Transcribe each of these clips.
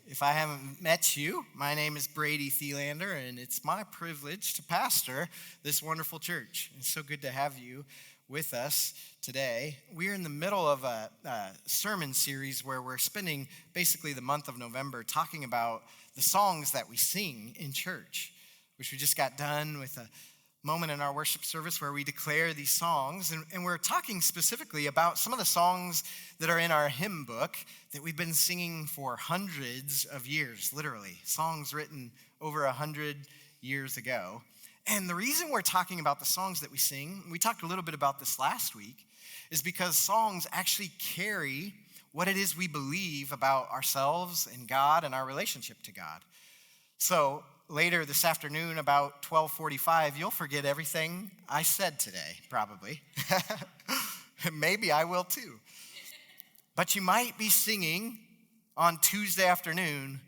If I haven't met you, my name is Brady Thielander, and it's my privilege to pastor this wonderful church. It's so good to have you with us today. We're in the middle of a sermon series where we're spending basically the month of November talking about the songs that we sing in church, which we just got done with a moment in our worship service where we declare these songs, and we're talking specifically about some of the songs that are in our hymn book that we've been singing for hundreds of years, literally, songs written over 100 years ago. And the reason we're talking about the songs that we sing, we talked a little bit about this last week, is because songs actually carry what it is we believe about ourselves and God and our relationship to God. So later this afternoon, about 12:45, you'll forget everything I said today, probably. Maybe I will too. But you might be singing on Tuesday afternoon,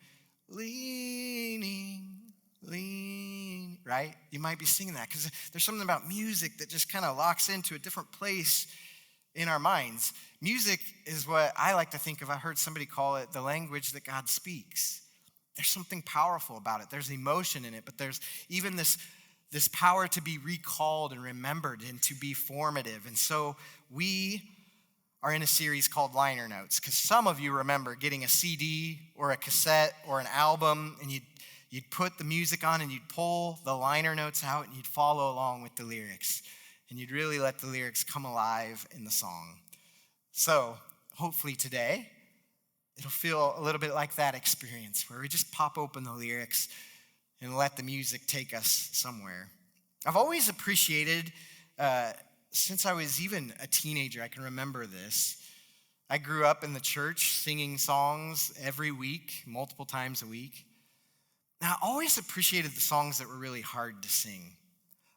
leaning, right? You might be singing that because there's something about music that just kind of locks into a different place in our minds. Music is what I like to think of. I heard somebody call it the language that God speaks. There's something powerful about it. There's emotion in it, but there's even this power to be recalled and remembered and to be formative. And so we are in a series called Liner Notes, because some of you remember getting a CD or a cassette or an album, and you'd put the music on and you'd pull the liner notes out and you'd follow along with the lyrics. And you'd really let the lyrics come alive in the song. So hopefully today, it'll feel a little bit like that experience where we just pop open the lyrics and let the music take us somewhere. I've always appreciated, since I was even a teenager, I can remember this. I grew up in the church singing songs every week, multiple times a week. And I always appreciated the songs that were really hard to sing.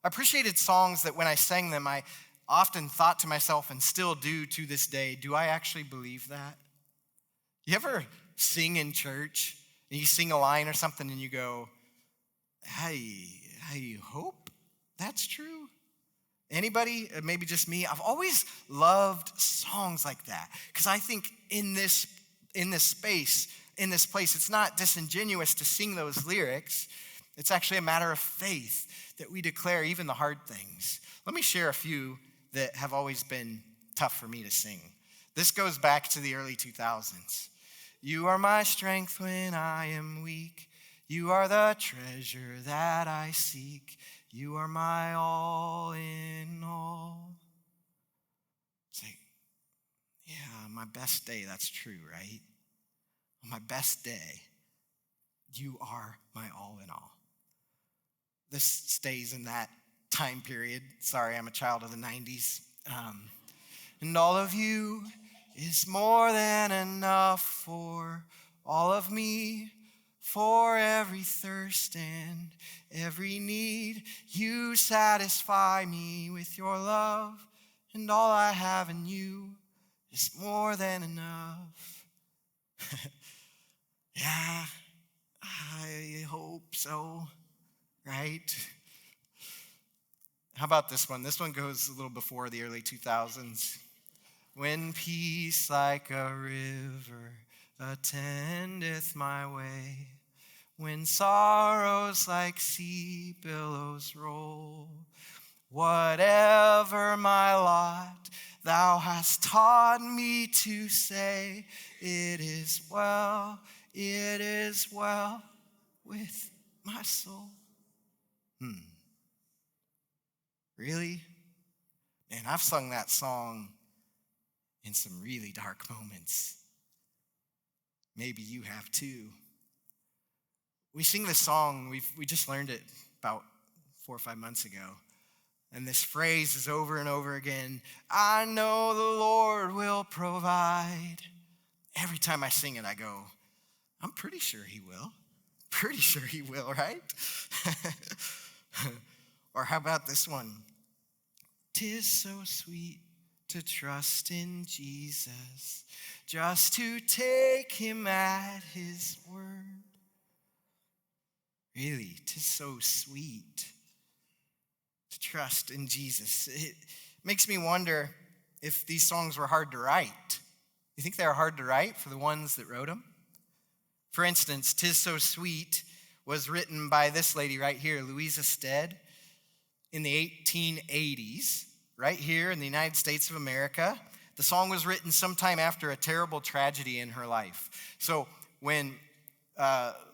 I appreciated songs that when I sang them, I often thought to myself, and still do to this day, do I actually believe that? You ever sing in church and you sing a line or something and you go, I hope that's true? Anybody? Maybe just me? I've always loved songs like that because I think in this place, it's not disingenuous to sing those lyrics. It's actually a matter of faith that we declare even the hard things. Let me share a few that have always been tough for me to sing. This goes back to the early 2000s. You are my strength when I am weak. You are the treasure that I seek. You are my all in all. It's like, yeah, my best day, that's true, right? On my best day, you are my all in all. This stays in that time period. Sorry, I'm a child of the 90s. And all of you is more than enough for all of me, for every thirst and every need. You satisfy me with your love, and all I have in you is more than enough. Yeah, I hope so, right? How about this one? This one goes a little before the early 2000s. When peace like a river attendeth my way, when sorrows like sea billows roll, whatever my lot, thou hast taught me to say, it is well with my soul. Really? Man, I've sung that song in some really dark moments. Maybe you have too. We sing this song, we just learned it about 4 or 5 months ago. And this phrase is over and over again. I know the Lord will provide. Every time I sing it, I go, I'm pretty sure he will. Pretty sure he will, right? Or how about this one? 'Tis so sweet to trust in Jesus, just to take him at his word. Really, 'tis so sweet to trust in Jesus. It makes me wonder if these songs were hard to write. You think they were hard to write for the ones that wrote them? For instance, 'Tis So Sweet was written by this lady right here, Louisa Stead, in the 1880s, right here in the United States of America. The song was written sometime after a terrible tragedy in her life. So when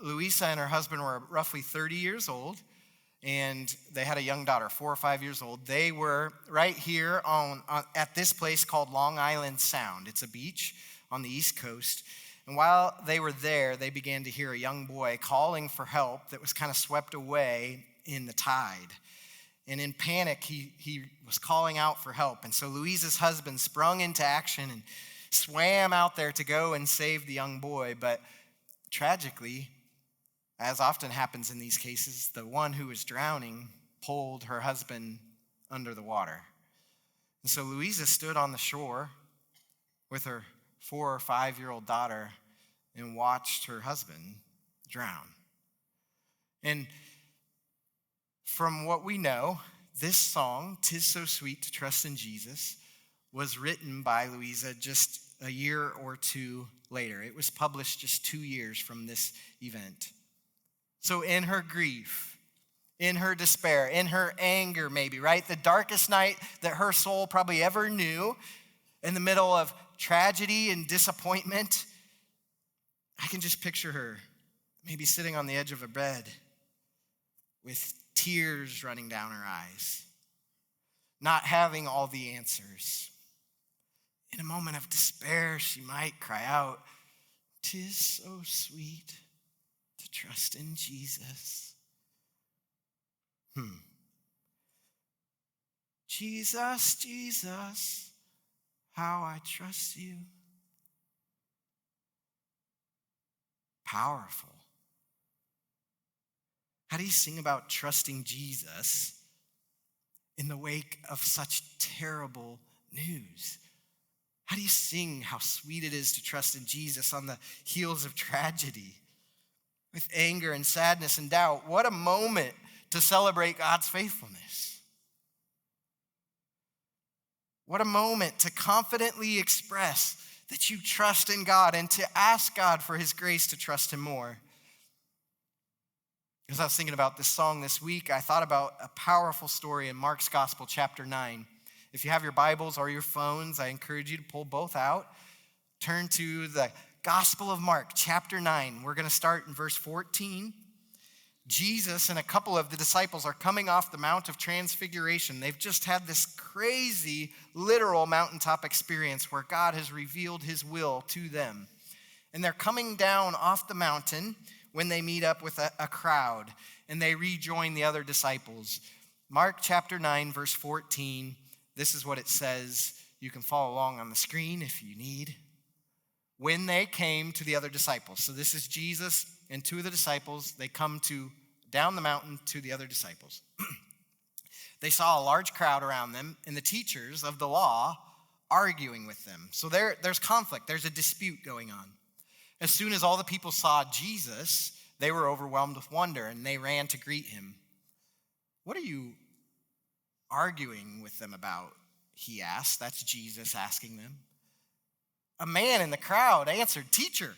Louisa and her husband were roughly 30 years old, and they had a young daughter, 4 or 5 years old. They were right here at this place called Long Island Sound. It's a beach on the East Coast. And while they were there, they began to hear a young boy calling for help that was kind of swept away in the tide. And in panic, he was calling out for help. And so Louisa's husband sprung into action and swam out there to go and save the young boy. But tragically, as often happens in these cases, the one who was drowning pulled her husband under the water. And so Louisa stood on the shore with her 4 or 5-year-old daughter and watched her husband drown. And from what we know, this song, 'Tis So Sweet to Trust in Jesus, was written by Louisa just a year or two later. It was published just 2 years from this event. So in her grief, in her despair, in her anger maybe, right? The darkest night that her soul probably ever knew, in the middle of tragedy and disappointment, I can just picture her maybe sitting on the edge of a bed with tears running down her eyes, not having all the answers. In a moment of despair, she might cry out, "'Tis so sweet to trust in Jesus." Jesus, Jesus, how I trust you. Powerful. How do you sing about trusting Jesus in the wake of such terrible news? How do you sing how sweet it is to trust in Jesus on the heels of tragedy? With anger and sadness and doubt, what a moment to celebrate God's faithfulness. What a moment to confidently express that you trust in God and to ask God for his grace to trust him more. As I was thinking about this song this week, I thought about a powerful story in Mark's Gospel, chapter 9. If you have your Bibles or your phones, I encourage you to pull both out. Turn to the Gospel of Mark, chapter 9. We're going to start in verse 14. Jesus and a couple of the disciples are coming off the Mount of Transfiguration. They've just had this crazy, literal mountaintop experience where God has revealed his will to them. And they're coming down off the mountain when they meet up with a crowd, and they rejoin the other disciples. Mark chapter 9, verse 14, this is what it says. You can follow along on the screen if you need. When they came to the other disciples. So this is Jesus and 2 of the disciples. They come down the mountain to the other disciples. They saw a large crowd around them and the teachers of the law arguing with them. So there's conflict. There's a dispute going on. As soon as all the people saw Jesus, they were overwhelmed with wonder and they ran to greet him. "What are you arguing with them about?" he asked. That's Jesus asking them. A man in the crowd answered, "Teacher,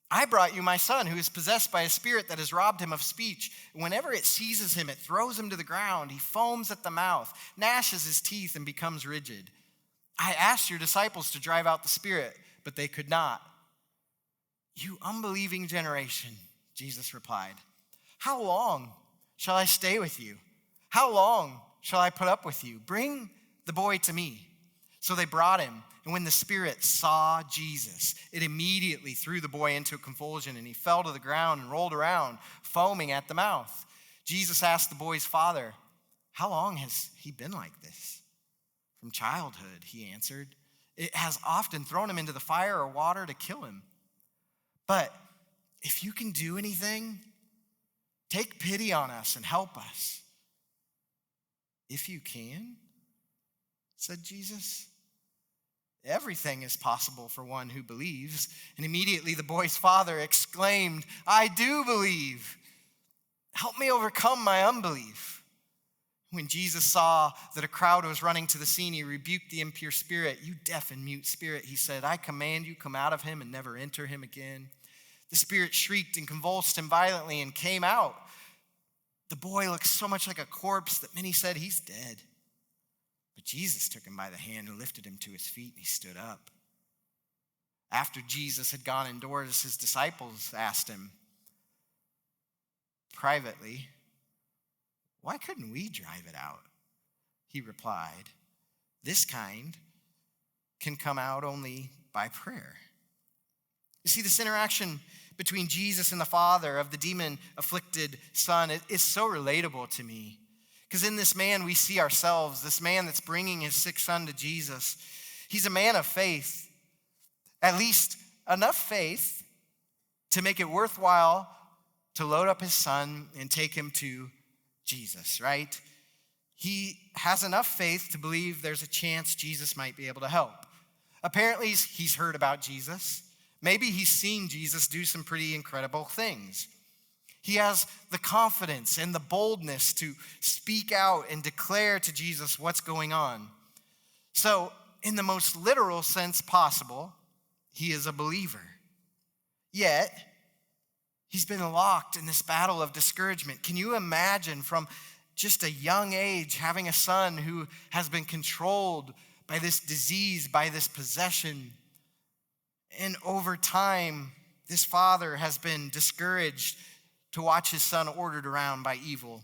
I brought you my son who is possessed by a spirit that has robbed him of speech. Whenever it seizes him, it throws him to the ground. He foams at the mouth, gnashes his teeth, and becomes rigid. I asked your disciples to drive out the spirit, but they could not." "You unbelieving generation," Jesus replied, "how long shall I stay with you? How long shall I put up with you? Bring the boy to me." So they brought him, and when the spirit saw Jesus, it immediately threw the boy into a convulsion, and he fell to the ground and rolled around, foaming at the mouth. Jesus asked the boy's father, "How long has he been like this?" "From childhood," he answered. "It has often thrown him into the fire or water to kill him. But if you can do anything, take pity on us and help us." "If you can," said Jesus. "Everything is possible for one who believes." And immediately the boy's father exclaimed, "I do believe. Help me overcome my unbelief. When Jesus saw that a crowd was running to the scene, he rebuked the impure spirit. You deaf and mute spirit, he said, I command you, come out of him and never enter him again. The spirit shrieked and convulsed him violently and came out. The boy looked so much like a corpse that many said, he's dead. But Jesus took him by the hand and lifted him to his feet, and he stood up. After Jesus had gone indoors, his disciples asked him privately, why couldn't we drive it out? He replied, this kind can come out only by prayer. You see, this interaction between Jesus and the father of the demon-afflicted son is so relatable to me. Because in this man, we see ourselves, this man that's bringing his sick son to Jesus. He's a man of faith, at least enough faith to make it worthwhile to load up his son and take him to Jesus, right? He has enough faith to believe there's a chance Jesus might be able to help. Apparently, he's heard about Jesus. Maybe he's seen Jesus do some pretty incredible things. He has the confidence and the boldness to speak out and declare to Jesus what's going on. So, in the most literal sense possible, he is a believer. Yet, he's been locked in this battle of discouragement. Can you imagine from just a young age having a son who has been controlled by this disease, by this possession? And over time, this father has been discouraged to watch his son ordered around by evil.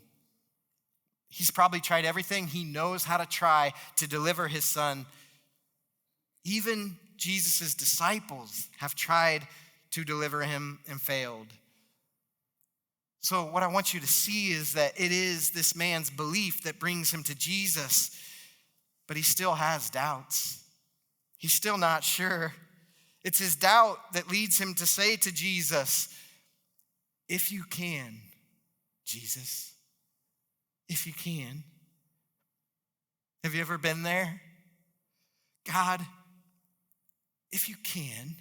He's probably tried everything he knows how to try to deliver his son. Even Jesus' disciples have tried to deliver him and failed. So what I want you to see is that it is this man's belief that brings him to Jesus, but he still has doubts. He's still not sure. It's his doubt that leads him to say to Jesus, if you can, Jesus, if you can. Have you ever been there? God, if you can.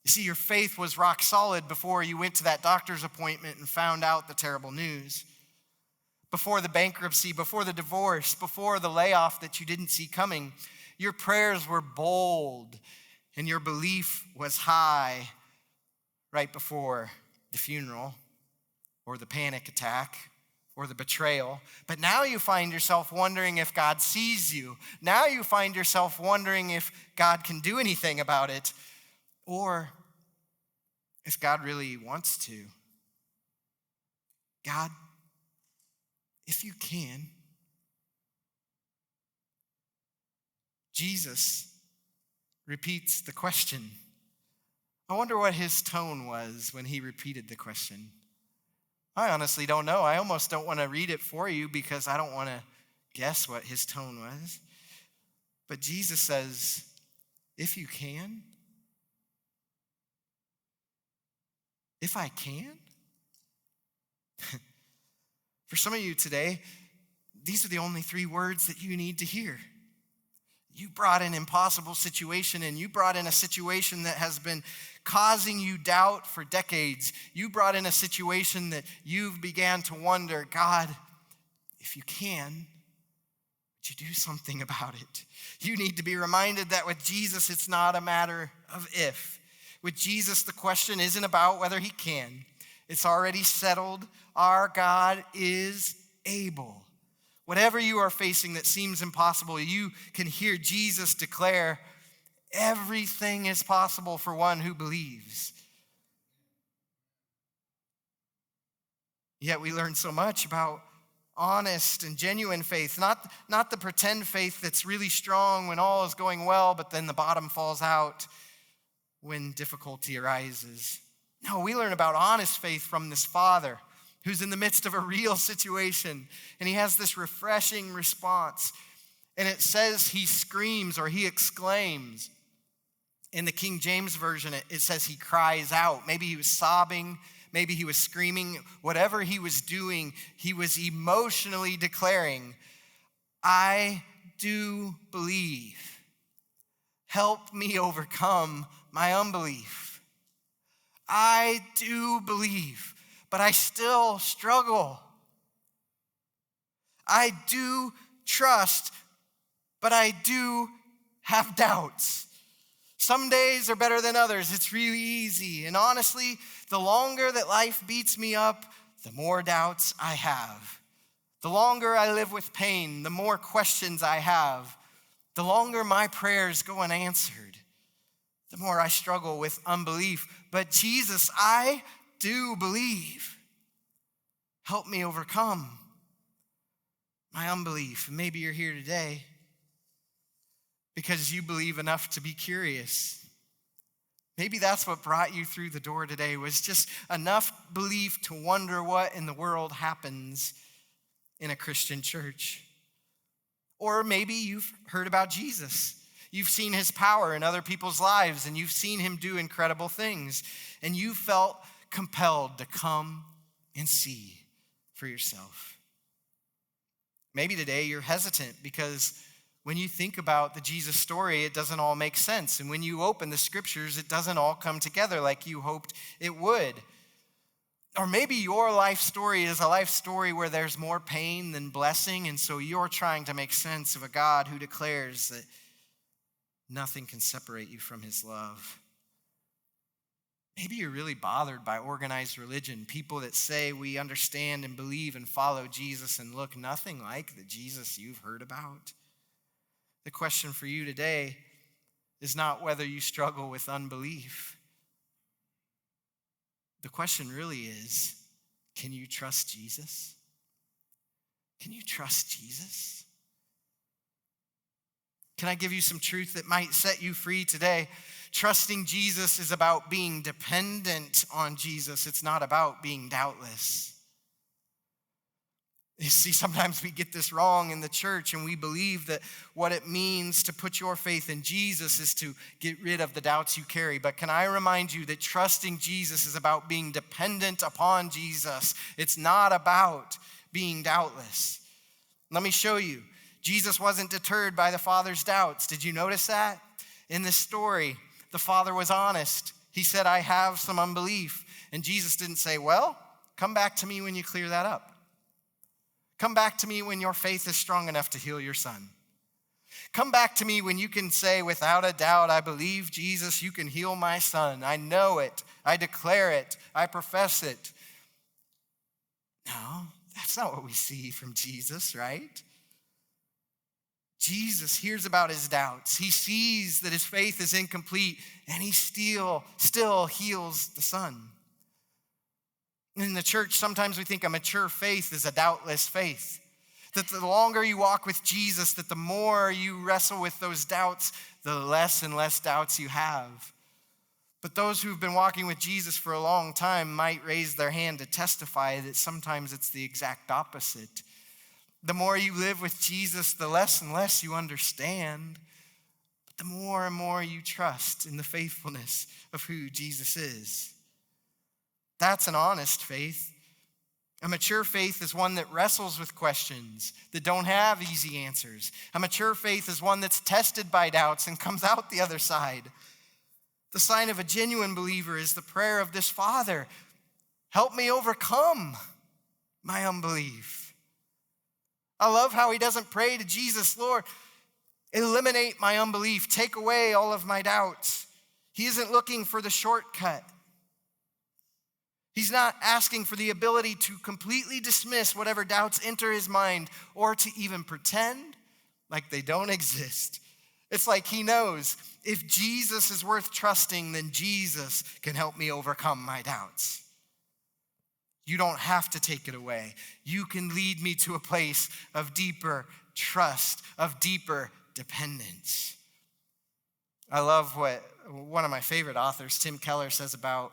You see, your faith was rock solid before you went to that doctor's appointment and found out the terrible news. Before the bankruptcy, before the divorce, before the layoff that you didn't see coming, your prayers were bold and your belief was high right before the funeral or the panic attack or the betrayal. But now you find yourself wondering if God sees you. Now you find yourself wondering if God can do anything about it or if God really wants to. God, if you can. Jesus repeats the question. I wonder what his tone was when he repeated the question. I honestly don't know. I almost don't want to read it for you because I don't want to guess what his tone was. But Jesus says, if you can, if I can. For some of you today, these are the only 3 words that you need to hear. You brought an impossible situation, and you brought in a situation that has been causing you doubt for decades. You brought in a situation that you've began to wonder, God, if you can, would you do something about it? You need to be reminded that with Jesus, it's not a matter of if. With Jesus, the question isn't about whether he can. It's already settled. Our God is able. Whatever you are facing that seems impossible, you can hear Jesus declare, everything is possible for one who believes. Yet we learn so much about honest and genuine faith, not the pretend faith that's really strong when all is going well, but then the bottom falls out when difficulty arises. No, we learn about honest faith from this father who's in the midst of a real situation, and he has this refreshing response. And it says he screams or he exclaims. In the King James Version, it says he cries out. Maybe he was sobbing, maybe he was screaming. Whatever he was doing, he was emotionally declaring, I do believe. Help me overcome my unbelief. I do believe. but I still struggle. I do trust, but I do have doubts. Some days are better than others. It's really easy. And honestly, the longer that life beats me up, the more doubts I have. The longer I live with pain, the more questions I have. The longer my prayers go unanswered, the more I struggle with unbelief. But Jesus, I do believe. Help me overcome my unbelief. And maybe you're here today because you believe enough to be curious. Maybe that's what brought you through the door today, was just enough belief to wonder what in the world happens in a Christian church. Or maybe you've heard about Jesus. You've seen his power in other people's lives, and you've seen him do incredible things, and you felt compelled to come and see for yourself. Maybe today you're hesitant because when you think about the Jesus story, it doesn't all make sense. And when you open the scriptures, it doesn't all come together like you hoped it would. Or maybe your life story is a life story where there's more pain than blessing, and so you're trying to make sense of a God who declares that nothing can separate you from his love. Maybe you're really bothered by organized religion, people that say we understand and believe and follow Jesus and look nothing like the Jesus you've heard about. The question for you today is not whether you struggle with unbelief. The question really is, can you trust Jesus? Can you trust Jesus? Can I give you some truth that might set you free today? Trusting Jesus is about being dependent on Jesus. It's not about being doubtless. You see, sometimes we get this wrong in the church, and we believe that what it means to put your faith in Jesus is to get rid of the doubts you carry. But can I remind you that trusting Jesus is about being dependent upon Jesus. It's not about being doubtless. Let me show you. Jesus wasn't deterred by the Father's doubts. Did you notice that? In this story, the Father was honest. He said, I have some unbelief. And Jesus didn't say, well, come back to me when you clear that up. Come back to me when your faith is strong enough to heal your son. Come back to me when you can say, without a doubt, I believe, Jesus, you can heal my son. I know it. I declare it. I profess it. No, that's not what we see from Jesus, right? Jesus hears about his doubts. He sees that his faith is incomplete, and he still heals the son. In the church, sometimes we think a mature faith is a doubtless faith. That the longer you walk with Jesus, that the more you wrestle with those doubts, the less and less doubts you have. But those who've been walking with Jesus for a long time might raise their hand to testify that sometimes it's the exact opposite. The more you live with Jesus, the less and less you understand, but the more and more you trust in the faithfulness of who Jesus is. That's an honest faith. A mature faith is one that wrestles with questions that don't have easy answers. A mature faith is one that's tested by doubts and comes out the other side. The sign of a genuine believer is the prayer of this Father. Help me overcome my unbelief. I love how he doesn't pray to Jesus, Lord, eliminate my unbelief, take away all of my doubts. He isn't looking for the shortcut. He's not asking for the ability to completely dismiss whatever doubts enter his mind or to even pretend like they don't exist. It's like he knows if Jesus is worth trusting, then Jesus can help me overcome my doubts. You don't have to take it away. You can lead me to a place of deeper trust, of deeper dependence. I love what one of my favorite authors, Tim Keller, says about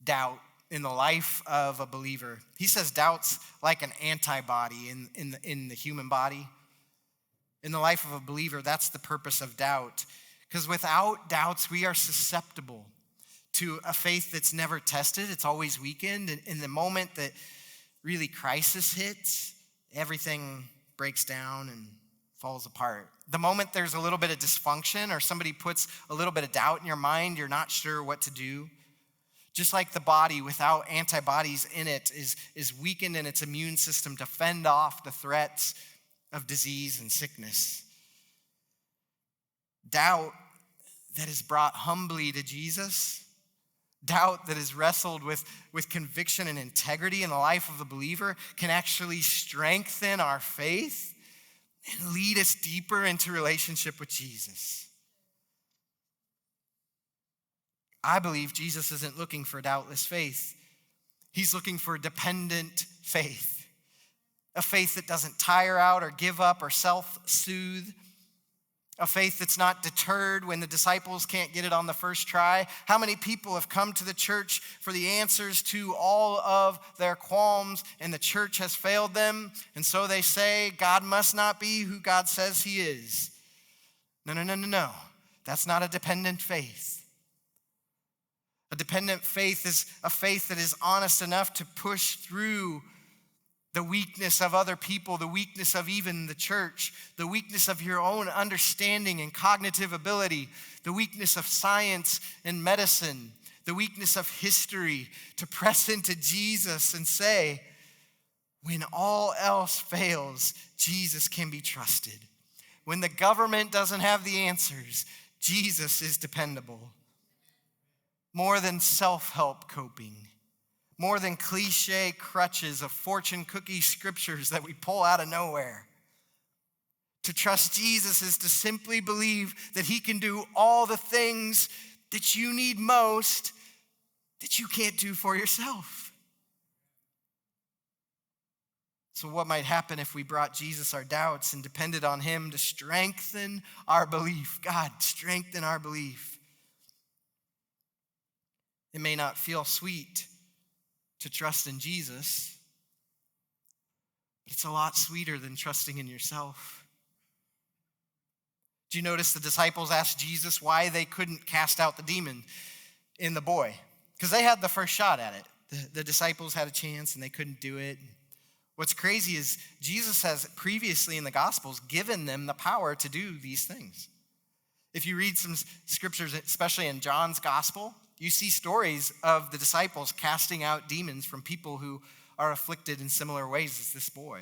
doubt in the life of a believer. He says doubt's like an antibody in the human body. In the life of a believer, that's the purpose of doubt. Because without doubts, we are susceptible to a faith that's never tested. It's always weakened. And in the moment that really crisis hits, everything breaks down and falls apart. The moment there's a little bit of dysfunction or somebody puts a little bit of doubt in your mind, you're not sure what to do. Just like the body without antibodies in it is weakened in its immune system to fend off the threats of disease and sickness. Doubt that is brought humbly to Jesus, doubt that is wrestled with conviction and integrity in the life of the believer, can actually strengthen our faith and lead us deeper into relationship with Jesus. I believe Jesus isn't looking for doubtless faith. He's looking for dependent faith, a faith that doesn't tire out or give up or self-soothe, a faith that's not deterred when the disciples can't get it on the first try. How many people have come to the church for the answers to all of their qualms, and the church has failed them, and so they say, God must not be who God says he is. No. That's not a dependent faith. A dependent faith is a faith that is honest enough to push through the weakness of other people, the weakness of even the church, the weakness of your own understanding and cognitive ability, the weakness of science and medicine, the weakness of history, to press into Jesus and say, when all else fails, Jesus can be trusted. When the government doesn't have the answers, Jesus is dependable. More than self-help coping, more than cliche crutches of fortune cookie scriptures that we pull out of nowhere. To trust Jesus is to simply believe that he can do all the things that you need most that you can't do for yourself. So what might happen if we brought Jesus our doubts and depended on him to strengthen our belief? God, strengthen our belief. It may not feel sweet to trust in Jesus, but it's a lot sweeter than trusting in yourself. Do you notice the disciples asked Jesus why they couldn't cast out the demon in the boy? Because they had the first shot at it. The disciples had a chance and they couldn't do it. What's crazy is Jesus has previously in the Gospels given them the power to do these things. If you read some scriptures, especially in John's Gospel, you see stories of the disciples casting out demons from people who are afflicted in similar ways as this boy.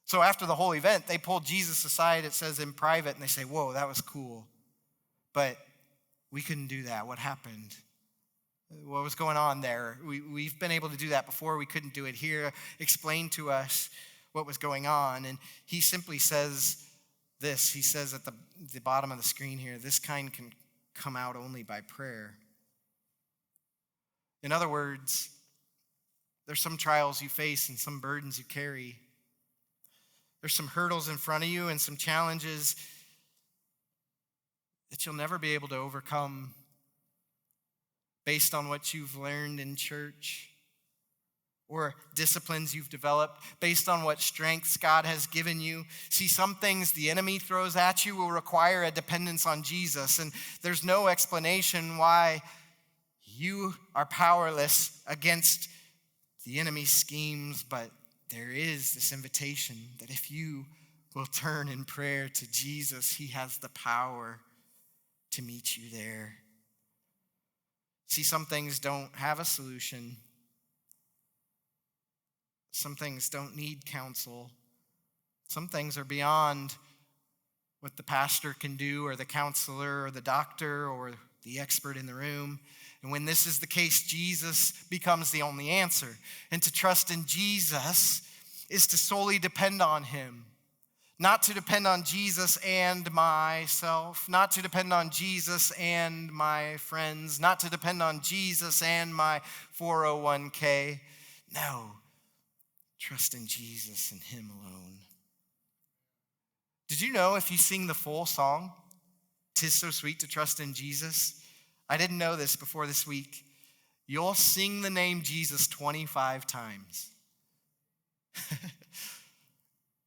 So after the whole event, they pulled Jesus aside, it says in private, and they say, whoa, that was cool. But we couldn't do that. What happened? What was going on there? We've been able to do that before. We couldn't do it here. Explain to us what was going on. And he simply says this. He says at the bottom of the screen here, this kind can come out only by prayer. In other words, there's some trials you face and some burdens you carry. There's some hurdles in front of you and some challenges that you'll never be able to overcome based on what you've learned in church or disciplines you've developed, based on what strengths God has given you. See, some things the enemy throws at you will require a dependence on Jesus, and there's no explanation why you are powerless against the enemy's schemes, but there is this invitation that if you will turn in prayer to Jesus, he has the power to meet you there. See, some things don't have a solution. Some things don't need counsel. Some things are beyond what the pastor can do, or the counselor, or the doctor, or the expert in the room. And when this is the case, Jesus becomes the only answer. And to trust in Jesus is to solely depend on him. Not to depend on Jesus and myself. Not to depend on Jesus and my friends. Not to depend on Jesus and my 401k. No. Trust in Jesus and him alone. Did you know if you sing the full song, "'Tis So Sweet to Trust in Jesus"? I didn't know this before this week. You'll sing the name Jesus 25 times.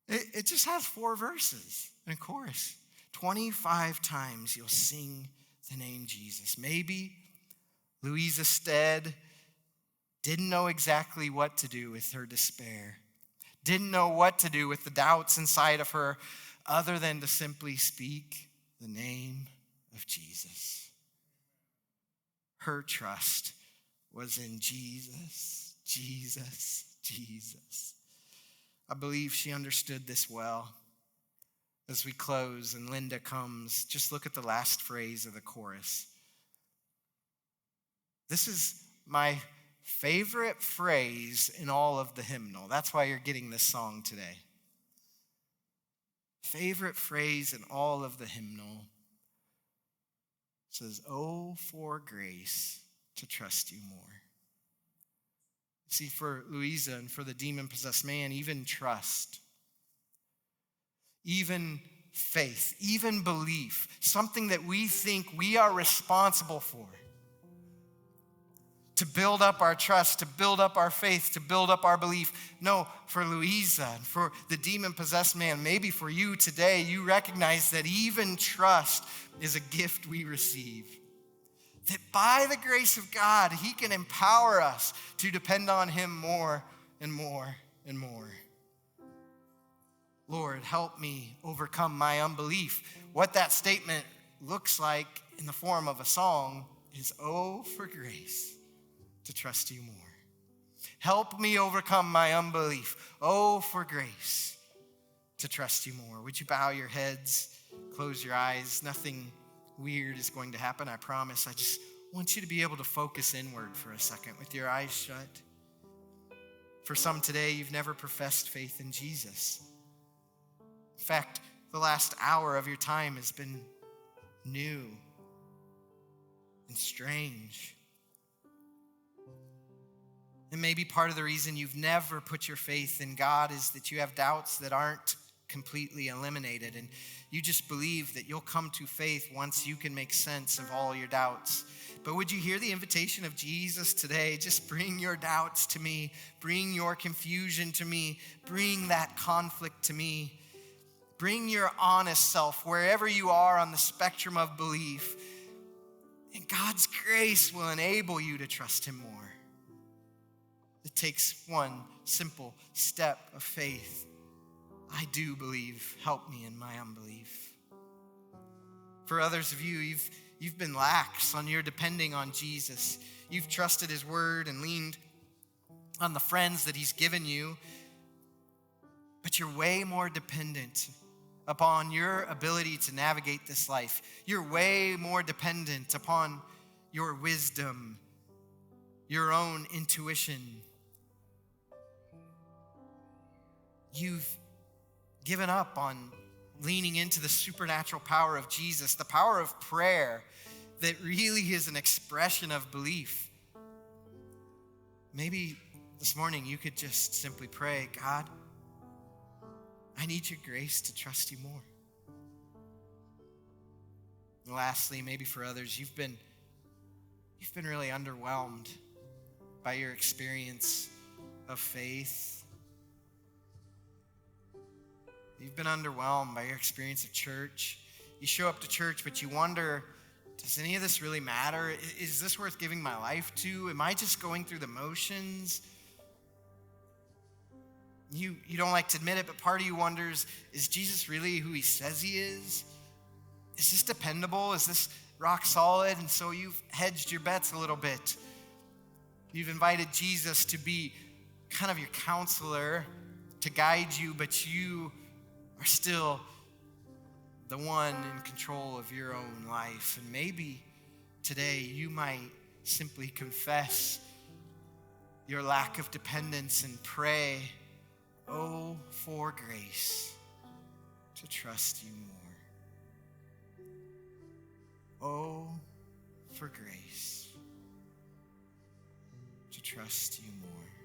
It just has 4 verses and a chorus. 25 times you'll sing the name Jesus. Maybe Louisa Stead didn't know exactly what to do with her despair. Didn't know what to do with the doubts inside of her other than to simply speak the name of Jesus. Her trust was in Jesus, Jesus, Jesus. I believe she understood this well. As we close and Linda comes, just look at the last phrase of the chorus. This is my favorite phrase in all of the hymnal. That's why you're getting this song today. Favorite phrase in all of the hymnal says, "Oh, for grace to trust you more." See, for Louisa and for the demon-possessed man, even trust, even faith, even belief, something that we think we are responsible for, to build up our trust, to build up our faith, to build up our belief. No, for Louisa and for the demon-possessed man, maybe for you today, you recognize that even trust is a gift we receive. That by the grace of God, he can empower us to depend on him more and more and more. Lord, help me overcome my unbelief. What that statement looks like in the form of a song is, "Oh, for grace to trust you more. Help me overcome my unbelief. Oh, for grace to trust you more." Would you bow your heads, close your eyes? Nothing weird is going to happen, I promise. I just want you to be able to focus inward for a second with your eyes shut. For some today, you've never professed faith in Jesus. In fact, the last hour of your time has been new and strange. And maybe part of the reason you've never put your faith in God is that you have doubts that aren't completely eliminated, and you just believe that you'll come to faith once you can make sense of all your doubts. But would you hear the invitation of Jesus today? Just bring your doubts to me. Bring your confusion to me. Bring that conflict to me. Bring your honest self wherever you are on the spectrum of belief. And God's grace will enable you to trust him more. It takes one simple step of faith. I do believe. Help me in my unbelief. For others of you, you've been lax on your depending on Jesus. You've trusted his word and leaned on the friends that he's given you. But you're way more dependent upon your ability to navigate this life. You're way more dependent upon your wisdom, your own intuition. You've given up on leaning into the supernatural power of Jesus, the power of prayer that really is an expression of belief. Maybe this morning you could just simply pray, "God, I need your grace to trust you more." And lastly, maybe for others, you've been really underwhelmed by your experience of faith. You've been underwhelmed by your experience of church. You show up to church, but you wonder, does any of this really matter? Is this worth giving my life to? Am I just going through the motions? You don't like to admit it, but part of you wonders, is Jesus really who he says he is? Is this dependable? Is this rock solid? And so you've hedged your bets a little bit. You've invited Jesus to be kind of your counselor, to guide you, but you are still the one in control of your own life. And maybe today you might simply confess your lack of dependence and pray, "Oh, for grace to trust you more. Oh, for grace to trust you more."